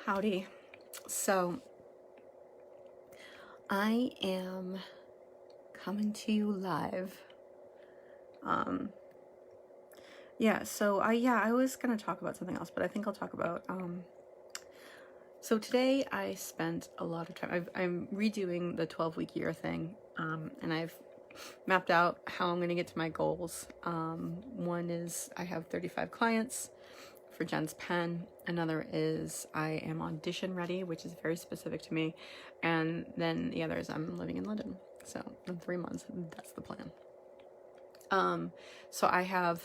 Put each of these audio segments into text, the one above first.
Howdy. So, I am coming to you live. I was gonna talk about something else, but I think I'll talk about, so today I spent a lot of time, I'm redoing the 12-week year thing, and I've mapped out how I'm gonna get to my goals. One is I have 35 clients for Jen's Pen. Another is I am audition ready, which is very specific to me. And then the other is I'm living in London. So in 3 months, that's the plan. So I have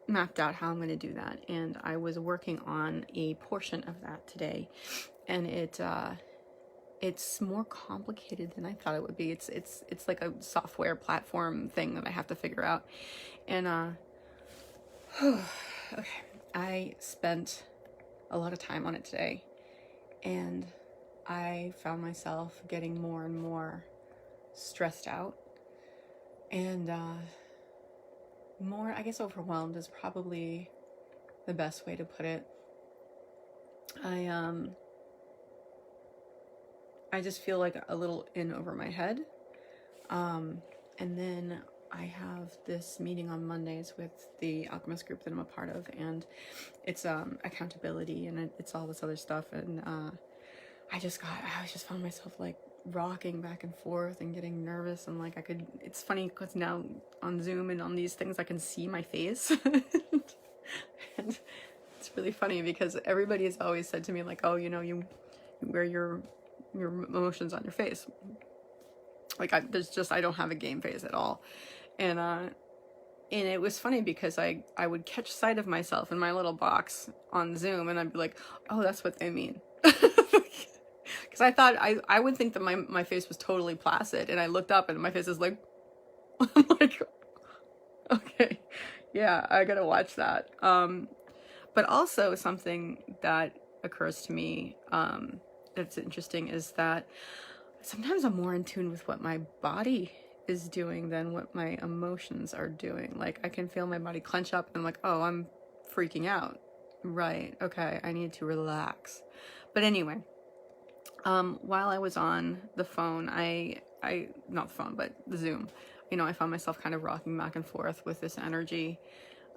mapped out how I'm going to do that. And I was working on a portion of that today. And it's more complicated than I thought it would be. It's like a software platform thing that I have to figure out. And okay. I spent a lot of time on it today, and I found myself getting more and more stressed out, and more, I guess, overwhelmed is probably the best way to put it. I just feel like a little in over my head, and then I have this meeting on Mondays with the Alchemist group that I'm a part of, and it's accountability, and it's all this other stuff, and I just found myself like rocking back and forth and getting nervous, and like it's funny because now on Zoom and on these things I can see my face. And it's really funny because everybody has always said to me like, oh, you wear your emotions on your face. Like I don't have a game face at all. And it was funny because I would catch sight of myself in my little box on Zoom, and I'd be like, oh, that's what they mean. Because I thought I would think that my face was totally placid, and I looked up and my face is like, I'm like, okay, yeah, I gotta watch that. But also something that occurs to me that's interesting is that sometimes I'm more in tune with what my body is doing than what my emotions are doing. Like I can feel my body clench up and I'm like, oh, I'm freaking out. Right, okay, I need to relax. But anyway, while I was on the phone, not the phone, but the Zoom, I found myself kind of rocking back and forth with this energy.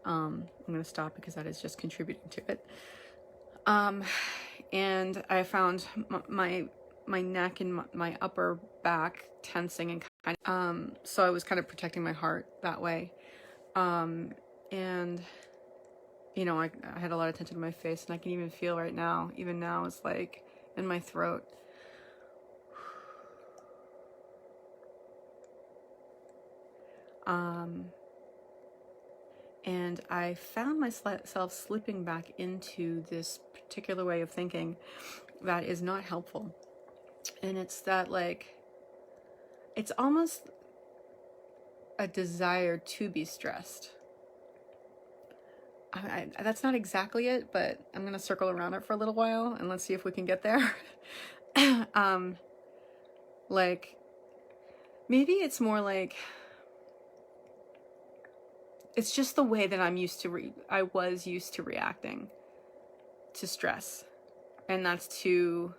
I'm going to stop because that is just contributing to it. And I found my neck and my upper back tensing and kind of, so I was kind of protecting my heart that way. And I had a lot of tension in my face, and I can even feel right now, even now, it's like in my throat. And I found myself slipping back into this particular way of thinking that is not helpful. And it's that, like, it's almost a desire to be stressed. That's not exactly it, but I'm going to circle around it for a little while, and let's see if we can get there. Like, maybe it's more like, it's just the way that I was used to reacting to stress, and that's to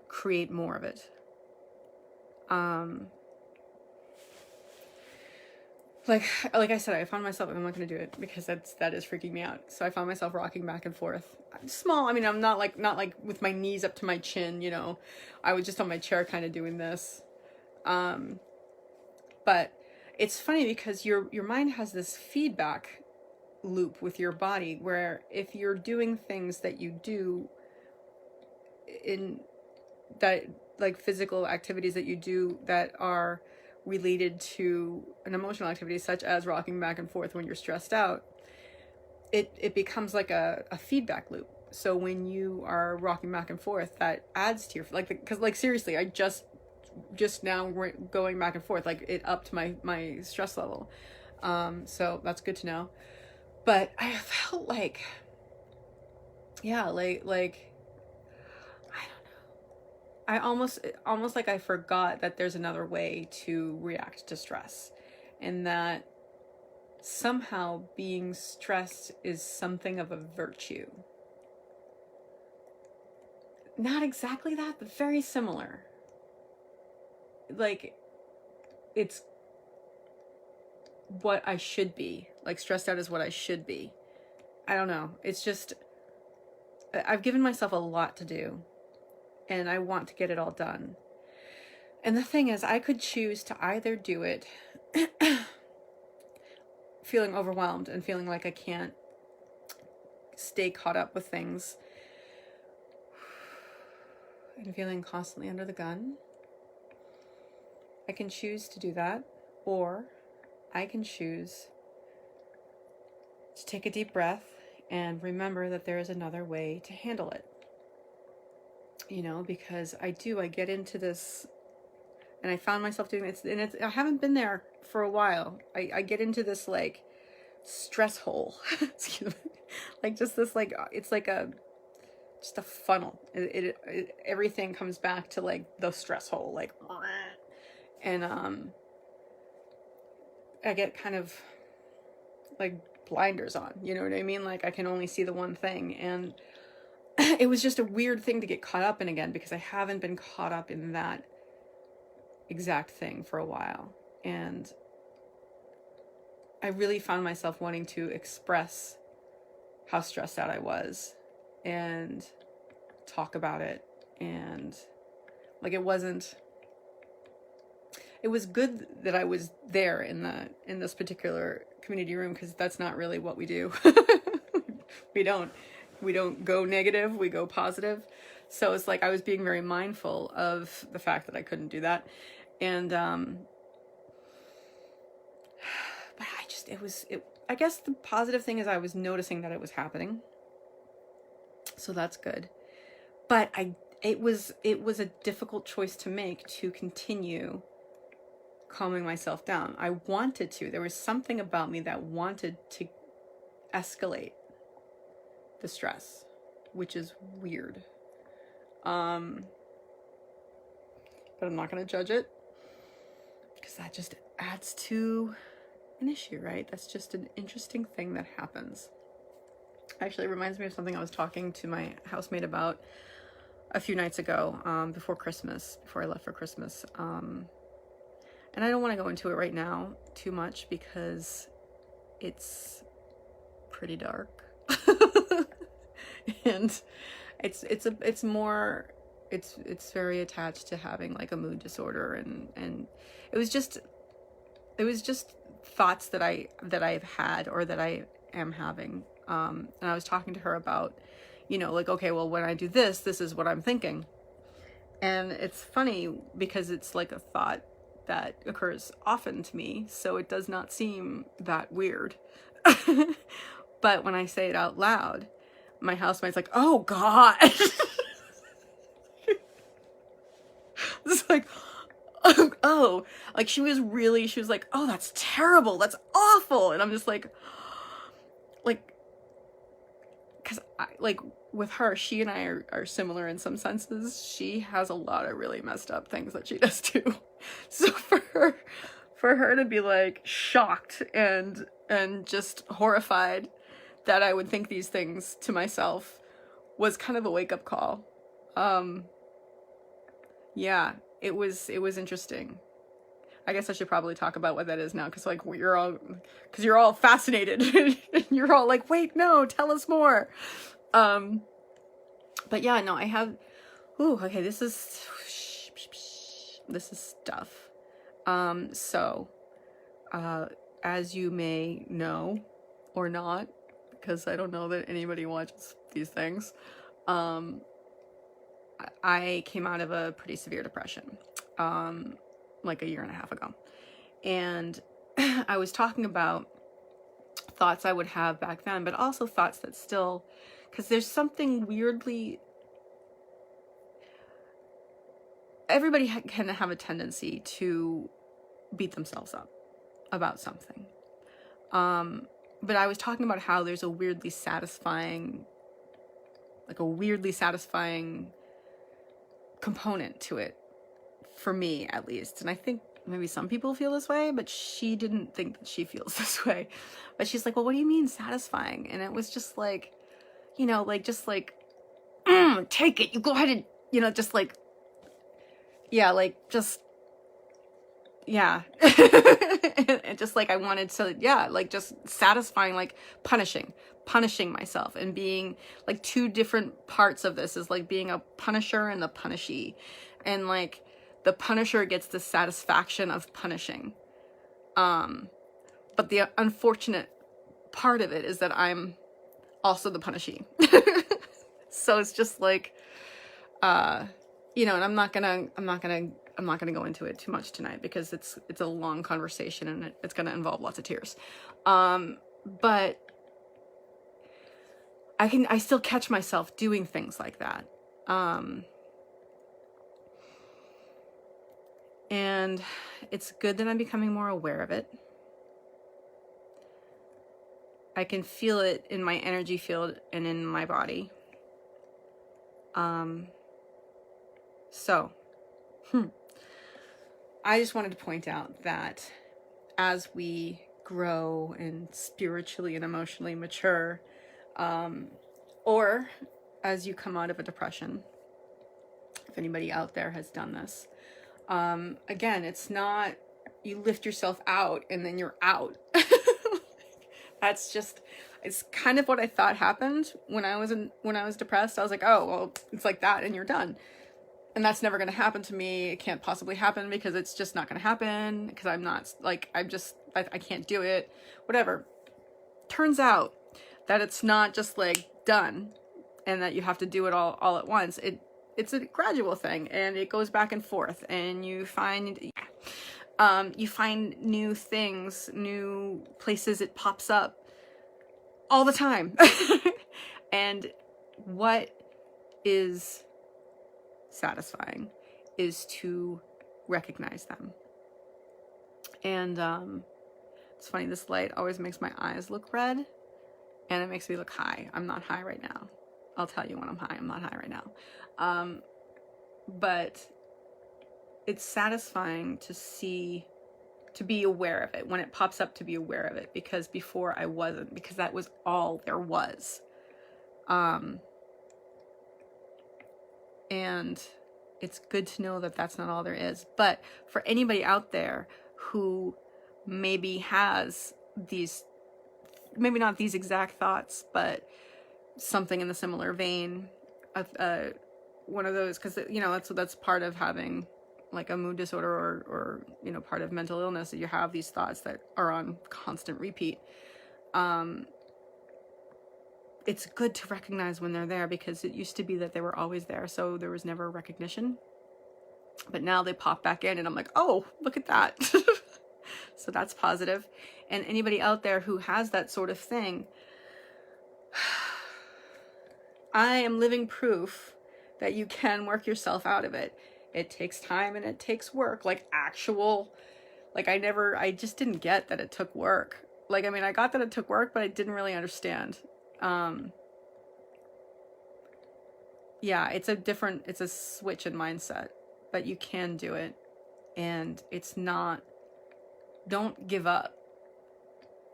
create more of it. Like I said, I found myself, I'm not going to do it because that is freaking me out. So I found myself rocking back and forth. Small, I mean, I'm not like with my knees up to my chin, I was just on my chair kind of doing this. But it's funny because your mind has this feedback loop with your body where if you're doing things that you do in that, like physical activities that you do that are related to an emotional activity, such as rocking back and forth when you're stressed out, it becomes like a feedback loop. So when you are rocking back and forth, that adds to your, because seriously, I just now going back and forth, like it upped my stress level. So that's good to know. But I felt like, yeah, like I almost like I forgot that there's another way to react to stress, and that somehow being stressed is something of a virtue. not exactly that, but very similar. Like, it's what I should be. Like, stressed out is what I should be. I don't know. It's just, I've given myself a lot to do, and I want to get it all done. And the thing is, I could choose to either do it feeling overwhelmed and feeling like I can't stay caught up with things and feeling constantly under the gun. I can choose to do that, or I can choose to take a deep breath and remember that there is another way to handle it. You know, because I get into this, and I found myself doing this, and I haven't been there for a while. I get into this like stress hole, excuse me, like just this like, it's like just a funnel. Everything comes back to like the stress hole, like, and I get kind of like blinders on, you know what I mean? Like I can only see the one thing, and it was just a weird thing to get caught up in again, because I haven't been caught up in that exact thing for a while. And I really found myself wanting to express how stressed out I was and talk about it. And like, it was good that I was there in this particular community room, because that's not really what we do. we don't go negative, we go positive. So it's like I was being very mindful of the fact that I couldn't do that. And but I guess the positive thing is I was noticing that it was happening. So that's good. But it was a difficult choice to make, to continue calming myself down. I wanted to. There was something about me that wanted to escalate the stress, which is weird. But I'm not going to judge it, because that just adds to an issue, right? That's just an interesting thing that happens. Actually, it reminds me of something I was talking to my housemate about a few nights ago, before I left for Christmas. And I don't want to go into it right now too much, because it's pretty dark. And it's very attached to having like a mood disorder, and it was just thoughts that I've had, or that I am having. And I was talking to her about, you know, like, okay, well, when I do this is what I'm thinking. And it's funny because it's like a thought that occurs often to me, so it does not seem that weird. But when I say it out loud, my housemate's like, oh God. It's like, oh, like she was like, oh, that's terrible, that's awful. And I'm just like, because like with her, she and I are similar in some senses. She has a lot of really messed up things that she does too. So for her to be like shocked and just horrified that I would think these things to myself was kind of a wake-up call. Yeah, it was interesting. I guess I should probably talk about what that is now, because like you're all fascinated. You're all like, wait, no, tell us more. But yeah, no, I have, okay, this is stuff. So, as you may know, or not, because I don't know that anybody watches these things, I came out of a pretty severe depression, like a year and a half ago. And I was talking about thoughts I would have back then, but also thoughts that still, because there's something weirdly, everybody can have a tendency to beat themselves up about something. But I was talking about how there's a weirdly satisfying component to it, for me at least. And I think maybe some people feel this way, but she didn't think that she feels this way. But she's like, well, what do you mean satisfying? And it was just like, you know, like, just like, take it, you go ahead and just like, yeah, like, just, yeah. And just like I wanted to, yeah, like just satisfying, like punishing myself, and being like two different parts of this is like being a punisher and the punishee. And like the punisher gets the satisfaction of punishing. But the unfortunate part of it is that I'm also the punishee. So it's just like, and I'm not gonna go into it too much tonight because it's a long conversation and it's gonna involve lots of tears. But I still catch myself doing things like that. And it's good that I'm becoming more aware of it. I can feel it in my energy field and in my body. So, I just wanted to point out that as we grow and spiritually and emotionally mature, or as you come out of a depression, if anybody out there has done this, again, it's not you lift yourself out and then you're out. It's kind of what I thought happened when I was depressed. I was like, oh, well, it's like that and you're done. And that's never going to happen to me. It can't possibly happen because it's just not going to happen because I can't do it, whatever. Turns out that it's not just like done and that you have to do it all at once. It's a gradual thing, and it goes back and forth, and you find new things, new places it pops up all the time. And what is satisfying is to recognize them. And it's funny, this light always makes my eyes look red, and it makes me look high. I'm not high right now. I'll tell you when I'm high. I'm not high right now. But it's satisfying to be aware of it when it pops up, to be aware of it, because before I wasn't, because that was all there was. And it's good to know that that's not all there is. But for anybody out there who maybe has these, maybe not these exact thoughts, but something in the similar vein, one of those, because that's part of having like a mood disorder or part of mental illness, that you have these thoughts that are on constant repeat. It's good to recognize when they're there, because it used to be that they were always there, so there was never recognition. But now they pop back in and I'm like, oh, look at that. So that's positive. And anybody out there who has that sort of thing, I am living proof that you can work yourself out of it. It takes time and it takes work, I just didn't get that it took work. I got that it took work, but I didn't really understand. Yeah, it's a switch in mindset, but you can do it. And don't give up.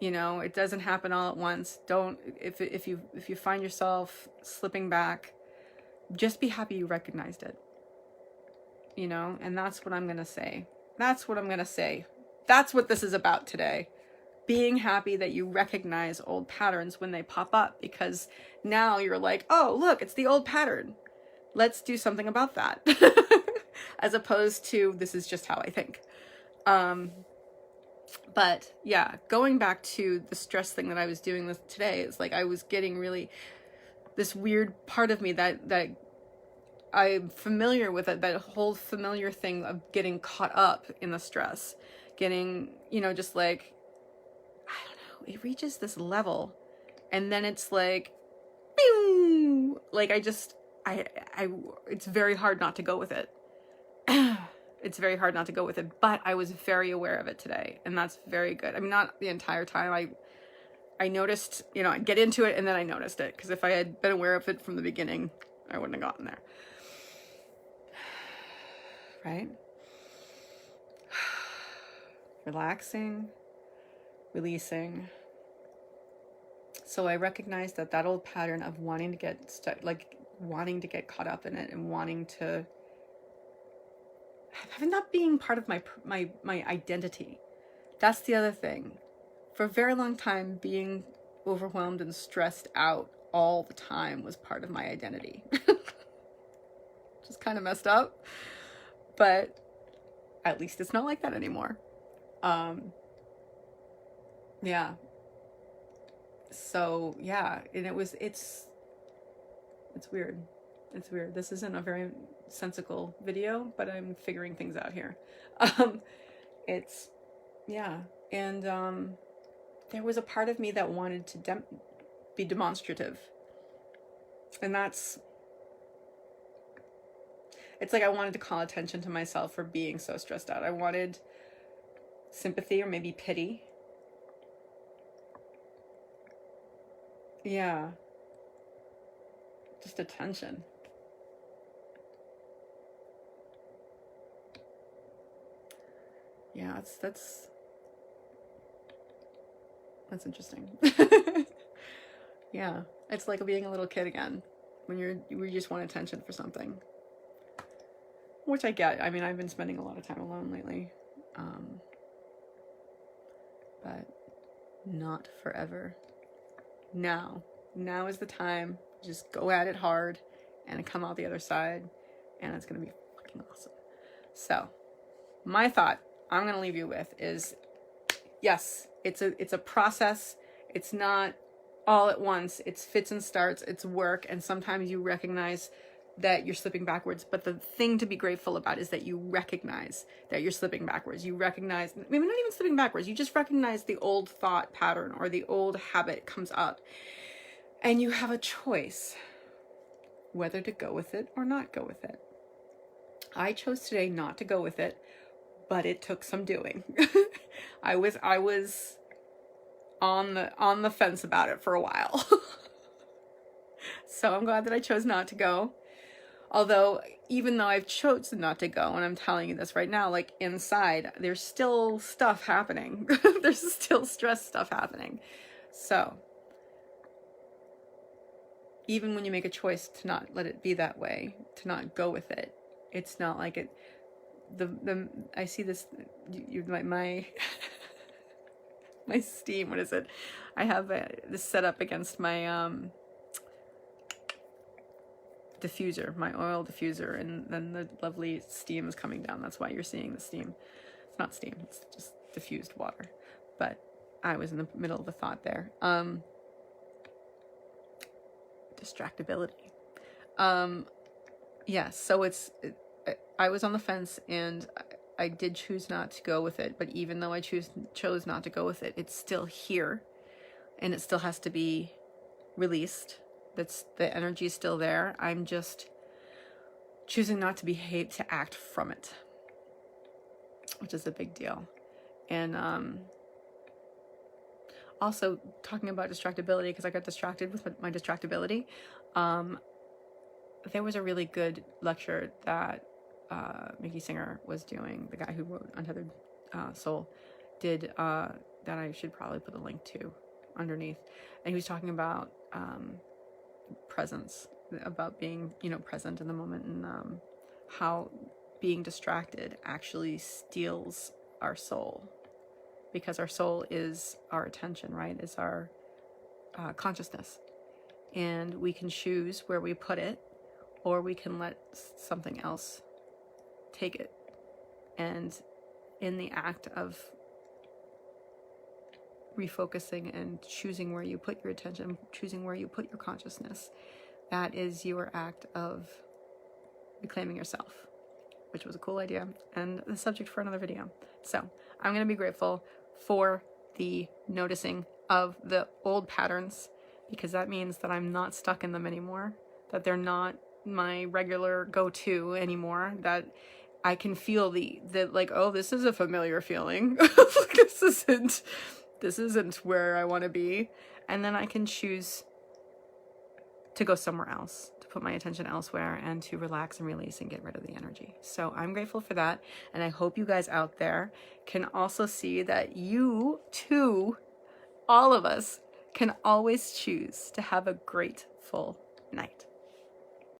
It doesn't happen all at once. If you find yourself slipping back, just be happy you recognized it. And that's what I'm going to say. That's what this is about today. Being happy that you recognize old patterns when they pop up, because now you're like, oh, look, it's the old pattern. Let's do something about that. As opposed to, this is just how I think. But yeah, going back to the stress thing that I was doing this today, it's like I was getting really this weird part of me that I'm familiar with it, that whole familiar thing of getting caught up in the stress, getting, just like, I don't know, it reaches this level and then it's like, pew! It's very hard not to go with it. It's very hard not to go with it, but I was very aware of it today, and that's very good. Not the entire time. I noticed, I'd get into it and then I noticed it, because if I had been aware of it from the beginning, I wouldn't have gotten there. Right? Relaxing, releasing. So I recognized that old pattern of wanting to get stuck, wanting to get caught up in it and wanting to have not being part of my identity. That's the other thing. For a very long time, being overwhelmed and stressed out all the time was part of my identity. Just kind of messed up, but at least it's not like that anymore. Yeah. So yeah, and it's weird. It's weird. This isn't a very sensical video, but I'm figuring things out here. It's, yeah. And there was a part of me that wanted to be demonstrative. And it's like I wanted to call attention to myself for being so stressed out. I wanted sympathy or maybe pity. Yeah. Just attention. Yeah, that's interesting. Yeah, it's like being a little kid again when you just want attention for something, which I get. I mean, I've been spending a lot of time alone lately, but not forever. Now is the time. Just go at it hard and come out the other side, and it's gonna be fucking awesome. So my thought I'm gonna leave you with is, yes, it's a process. It's not all at once. It's fits and starts. It's work, and sometimes you recognize that you're slipping backwards. But the thing to be grateful about is that you recognize that you're slipping backwards. You recognize, maybe not even slipping backwards. You just recognize the old thought pattern or the old habit comes up, and you have a choice whether to go with it or not go with it. I chose today not to go with it, but it took some doing. I was on the fence about it for a while. So I'm glad that I chose not to go. Although, even though I've chosen not to go, and I'm telling you this right now, like inside, there's still stuff happening. There's still stress stuff happening. So, even when you make a choice to not let it be that way, to not go with it, it's not like it, I see this, my steam, what is it? I have this set up against my, diffuser, my oil diffuser, and then the lovely steam is coming down. That's why you're seeing the steam. It's not steam, it's just diffused water. But I was in the middle of a thought there. Distractibility. Yeah, so I was on the fence, and I did choose not to go with it, but even though I chose not to go with it, it's still here, and it still has to be released. The energy is still there. I'm just choosing not to to act from it, which is a big deal. And also talking about distractibility, because I got distracted with my distractibility. There was a really good lecture that Mickey Singer was doing, the guy who wrote Untethered Soul, did, that I should probably put a link to underneath. And he was talking about presence, about being, present in the moment, and how being distracted actually steals our soul, because our soul is our attention, right? It's our consciousness, and we can choose where we put it, or we can let something else take it. And in the act of refocusing and choosing where you put your attention, choosing where you put your consciousness, that is your act of reclaiming yourself, which was a cool idea and the subject for another video. So I'm going to be grateful for the noticing of the old patterns, because that means that I'm not stuck in them anymore, that they're not my regular go-to anymore, that I can feel the like, oh, this is a familiar feeling. This isn't where I want to be. And then I can choose to go somewhere else, to put my attention elsewhere, and to relax and release and get rid of the energy. So I'm grateful for that. And I hope you guys out there can also see that you too, all of us, can always choose to have a grateful night.